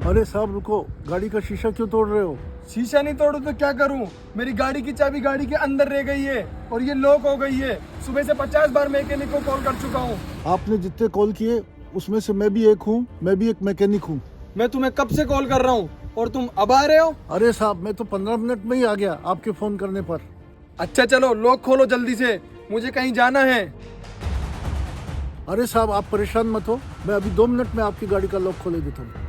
अरे साहब रुको, गाड़ी का शीशा क्यों तोड़ रहे हो? शीशा नहीं तोड़ू तो क्या करूं? मेरी गाड़ी की चाबी गाड़ी के अंदर रह गई है और ये लॉक हो गई है। सुबह से 50 बार मैकेनिक को कॉल कर चुका हूं। आपने जितने कॉल किए उसमें से मैं भी एक हूँ, मैं भी एक मैकेनिक हूँ। मैं तुम्हें कब से कॉल कर रहा हूं और तुम अब आ रहे हो? अरे साहब मैं तो 15 मिनट में ही आ गया आपके फोन करने पर। अच्छा चलो लॉक खोलो जल्दी से, मुझे कहीं जाना है। अरे साहब आप परेशान मत हो, मैं अभी 2 मिनट में आपकी गाड़ी का लॉक खोले देता हूँ।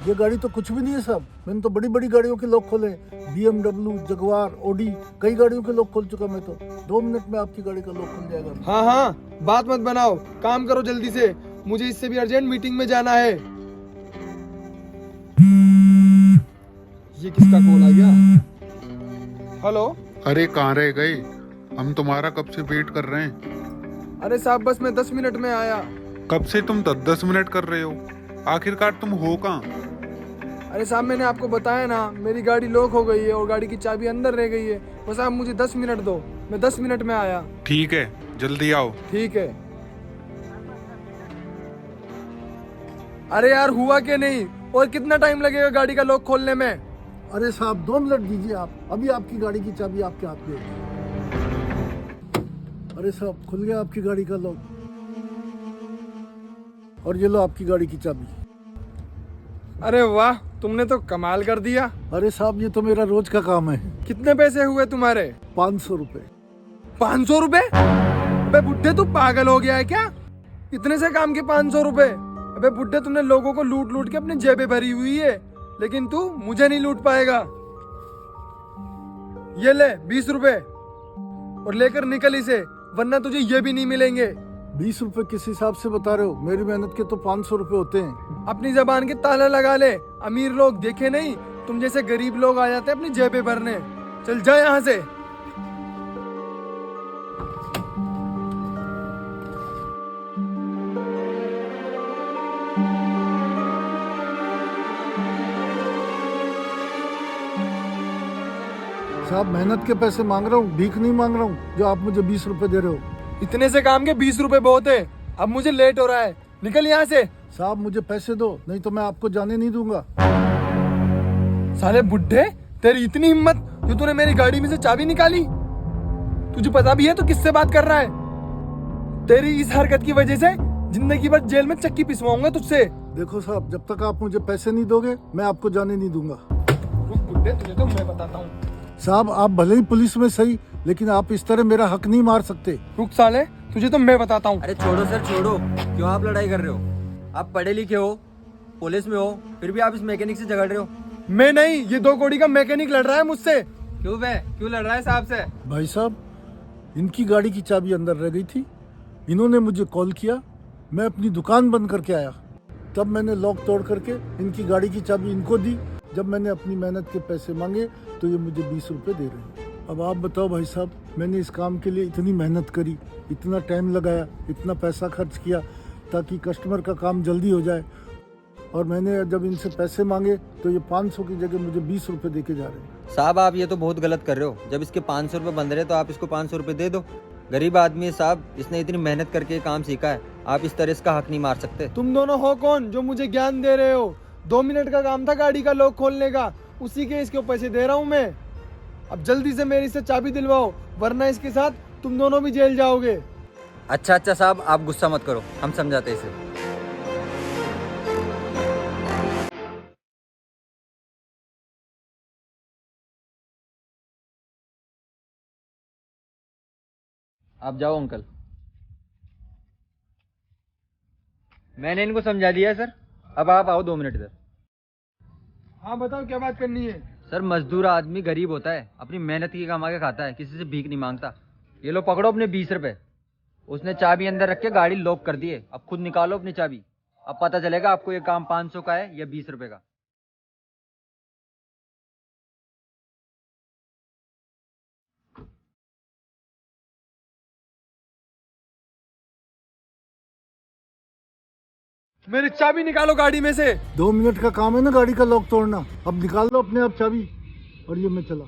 ये गाड़ी तो कुछ भी नहीं है साहब, मैंने तो बड़ी बड़ी गाड़ियों के लॉक खोले, BMW, जगुआर, ऑडी, कई गाड़ियों के लॉक खोल चुका मैं तो। 2 मिनट में आपकी गाड़ी का लॉक खुल जाएगा। हाँ हाँ, बात मत बनाओ, काम करो जल्दी से, मुझे इससे भी अर्जेंट मीटिंग में जाना है। ये किसका कॉल आ गया? हेलो। अरे कहाँ रह गए? हम तुम्हारा कब से वेट कर रहे हैं। अरे साहब बस मैं 10 मिनट में आया। कब से तुम 10 मिनट कर रहे हो? आखिरकार तुम हो कहाँ? अरे साहब मैंने आपको बताया ना, मेरी गाड़ी लॉक हो गई है और गाड़ी की चाबी अंदर रह गई है। बस आप मुझे 10 मिनट दो, मैं 10 मिनट में आया। ठीक है, जल्दी आओ। ठीक है। अरे यार हुआ क्या नहीं, और कितना टाइम लगेगा गाड़ी का लॉक खोलने में? अरे साहब 2 मिनट दीजिए आप, अभी आपकी गाड़ी की चाबी आपके हाथ में है। अरे साहब खुल गया आपकी गाड़ी का लॉक, और ये लो आपकी गाड़ी की चाबी। अरे वाह, तुमने तो कमाल कर दिया। अरे साहब ये तो मेरा रोज का काम है। कितने पैसे हुए तुम्हारे? 500 रुपए। 500 रुपए? अबे बुड्ढे तू पागल हो गया है क्या? इतने से काम के 500 रुपए? अबे बुड्ढे तुमने लोगों को लूट लूट के अपनी जेबें भरी हुई है, लेकिन तू मुझे नहीं लूट पाएगा। ये ले 20 रुपए और लेकर निकल इसे, वरना तुझे ये भी नहीं मिलेंगे। 20 रुपए किस हिसाब से बता रहे हो? मेरी मेहनत के तो 500 रुपए होते हैं। अपनी जबान के ताला लगा ले, अमीर लोग देखे नहीं, तुम जैसे गरीब लोग आ जाते हैं अपनी जेबें भरने। चल जा यहाँ से। साहब मेहनत के पैसे मांग रहा हूँ, भीख नहीं मांग रहा हूँ जो आप मुझे 20 रुपए दे रहे हो। इतने से काम के 20 रुपए बहुत है, अब मुझे लेट हो रहा है, निकल यहाँ से। साहब मुझे पैसे दो, नहीं तो मैं आपको जाने नहीं दूंगा। साले बुड्ढे, तेरी इतनी हिम्मत जो तूने मेरी गाड़ी में से चाबी निकाली? तुझे पता भी है तो किससे बात कर रहा है? तेरी इस हरकत की वजह से जिंदगी भर जेल में चक्की पिसवाऊंगा तुझसे। देखो साहब जब तक आप मुझे पैसे नहीं दोगे मैं आपको जाने नहीं दूंगा। रुक बुड्ढे, तुझे तो मैं बताता हूँ। साहब आप भले ही पुलिस में सही, लेकिन आप इस तरह मेरा हक नहीं मार सकते। रुक साले, तुझे तो मैं बताता हूँ। अरे छोड़ो सर छोड़ो, क्यों आप लड़ाई कर रहे हो? आप पढ़े लिखे हो, पुलिस में हो, फिर भी आप इस मैकेनिक से झगड़ रहे हो। मैं नहीं, ये 2 कौड़ी का मैकेनिक लड़ रहा है मुझसे। क्यों बे, क्यों लड़ रहा है साहब से? भाई साहब इनकी गाड़ी की चाबी अंदर रह गई थी, इन्होंने मुझे कॉल किया, मैं अपनी दुकान बंद करके आया, तब मैंने लॉक तोड़ करके इनकी गाड़ी की चाबी इनको दी। जब मैंने अपनी मेहनत के पैसे मांगे तो ये मुझे 20 रुपए दे रहे हैं। अब आप बताओ भाई साहब, मैंने इस काम के लिए इतनी मेहनत करी, इतना टाइम लगाया, इतना पैसा खर्च किया ताकि कस्टमर का काम जल्दी हो जाए, और मैंने जब इनसे पैसे मांगे तो ये 500 की जगह मुझे 20 रुपए दे के जा रहे हैं। साहब आप ये तो बहुत गलत कर रहे हो, जब इसके 500 रुपये बंद रहे तो आप इसको 500 रुपये दे दो। गरीब आदमी है साहब, इसने इतनी मेहनत करके ये काम सीखा है, आप इस तरह इसका हक नहीं मार सकते। तुम दोनों हो कौन जो मुझे ज्ञान दे रहे हो? 2 मिनट का काम था गाड़ी का लॉक खोलने का, उसी के इसके पैसे दे रहा हूँ मैं। अब जल्दी से मेरी से चाबी दिलवाओ, वरना इसके साथ तुम दोनों भी जेल जाओगे। अच्छा साहब आप गुस्सा मत करो, हम समझाते इसे। आप जाओ अंकल। मैंने इनको समझा दिया है सर, अब आप आओ 2 मिनट इधर। हाँ बताओ क्या बात करनी है? सर मजदूर आदमी गरीब होता है, अपनी मेहनत की कमा के खाता है, किसी से भीख नहीं मांगता। ये लो पकड़ो अपने 20 रुपए। उसने चाबी अंदर रख के गाड़ी लॉक कर दी है, अब खुद निकालो अपनी चाबी, अब पता चलेगा आपको ये काम 500 का है या 20 रुपए का। मेरी चाबी निकालो गाड़ी में से। 2 मिनट का काम है ना गाड़ी का लॉक तोड़ना, अब निकाल लो अपने आप चाबी, और ये मैं चला।